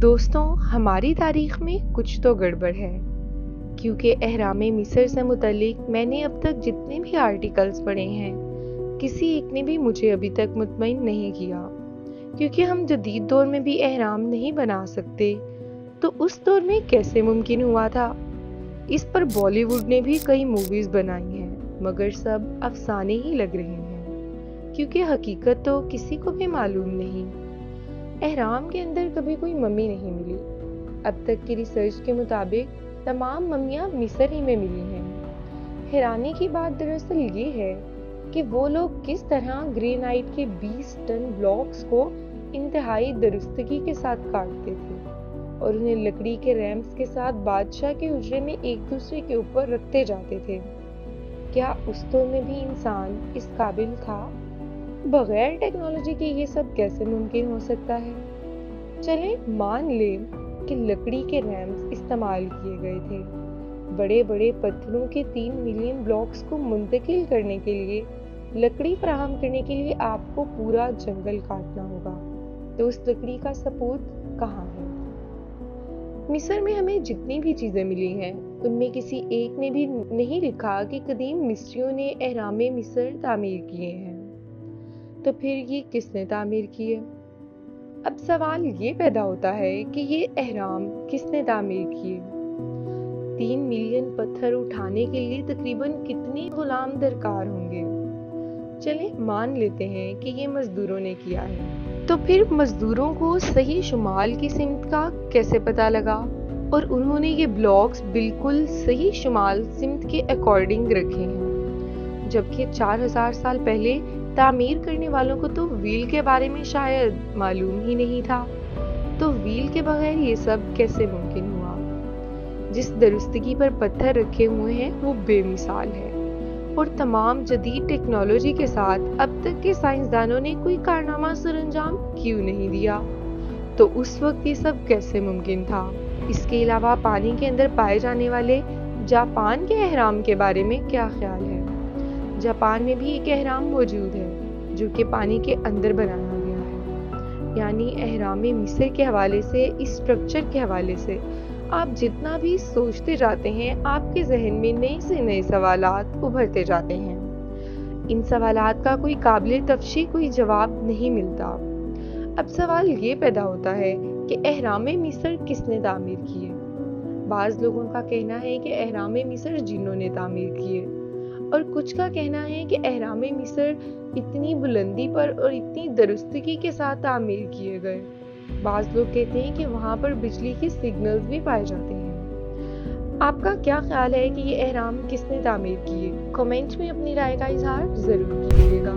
दोस्तों, हमारी तारीख में कुछ तो गड़बड़ है, क्योंकि अहराम मिस्र से मुतल्लिक मैंने अब तक जितने भी आर्टिकल्स पढ़े हैं, किसी एक ने भी मुझे अभी तक मुतमईन नहीं किया। क्योंकि हम जदीद दौर में भी अहराम नहीं बना सकते, तो उस दौर में कैसे मुमकिन हुआ था? इस पर बॉलीवुड ने भी कई मूवीज़ बनाई हैं, मगर सब अफसाने ही लग रहे हैं, क्योंकि हकीकत तो किसी को भी मालूम नहीं। अहराम के अंदर कभी कोई मम्मी नहीं मिली। अब तक की रिसर्च के मुताबिक तमाम मम्मियाँ मिस्र ही में मिली हैं। हैरानी की बात दरअसल ये है कि वो लोग किस तरह ग्रेनाइट के 20 टन ब्लॉक्स को इंतहाई दुरुस्तगी के साथ काटते थे और उन्हें लकड़ी के रैम्स के साथ बादशाह के हुजरे में एक दूसरे के ऊपर रखते जाते थे। क्या उस दौर में भी इंसान इस काबिल था? बगैर टेक्नोलॉजी के ये सब कैसे मुमकिन हो सकता है? चलें मान लें कि लकड़ी के रैम्स इस्तेमाल किए गए थे। बड़े बड़े पत्थरों के 3 मिलियन ब्लॉक्स को मुंतकिल करने के लिए, लकड़ी फराहम करने के लिए आपको पूरा जंगल काटना होगा। तो उस लकड़ी का सबूत कहाँ है? मिस्र में हमें जितनी भी चीज़ें मिली हैं, उनमें किसी एक ने भी नहीं लिखा कि कदीम मिस्रियों ने अहराम मिस्र तामीर किए हैं। तो फिर ये किसने तामीर किए? अब सवाल ये पैदा होता है कि ये अहराम किसने तामीर किए? 3 मिलियन पत्थर उठाने के लिए तकरीबन कितने गुलाम दरकार होंगे? चलें मान लेते हैं कि ये मजदूरों ने किया है। तो फिर मजदूरों को सही शुमाल की सिमत का कैसे पता लगा और उन्होंने ये ब्लॉक्स बिल्कुल सही शुमाल सिमत के अकॉर्डिंग रखे हैं, जबकि 4000 साल पहले तामीर करने वालों को तो व्हील के बारे में शायद मालूम ही नहीं था। तो व्हील के बगैर ये सब कैसे मुमकिन हुआ? जिस दुरुस्तगी पर पत्थर रखे हुए हैं वो बेमिसाल है, और तमाम जदीद टेक्नोलॉजी के साथ अब तक के साइंसदानों ने कोई कारनामा सरअंजाम क्यों नहीं दिया? तो उस वक्त ये सब कैसे मुमकिन था? इसके अलावा पानी के अंदर पाए जाने वाले जापान के अहराम के बारे में क्या ख्याल है? जापान में भी एक अहराम मौजूद है जो कि पानी के अंदर बनाया गया है। यानी अहराम मिस्र के हवाले से, इस स्ट्रक्चर के हवाले से आप जितना भी सोचते जाते हैं, आपके जहन में नए से नए सवालात उभरते जाते हैं। इन सवालात का कोई काबिल तफसील कोई जवाब नहीं मिलता। अब सवाल ये पैदा होता है कि अहराम मिस्र किसने तामीर किए? बाज़ लोगों का कहना है कि अहराम मिस्र जिन्नों ने तामीर किए, और कुछ का कहना है कि अहराम मिस्र इतनी बुलंदी पर और इतनी दुरुस्तगी के साथ तामीर किए गए। बाज़ लोग कहते हैं कि वहाँ पर बिजली के सिग्नल्स भी पाए जाते हैं। आपका क्या ख्याल है कि ये अहराम किसने तामीर किए? कमेंट में अपनी राय का इजहार ज़रूर कीजिएगा।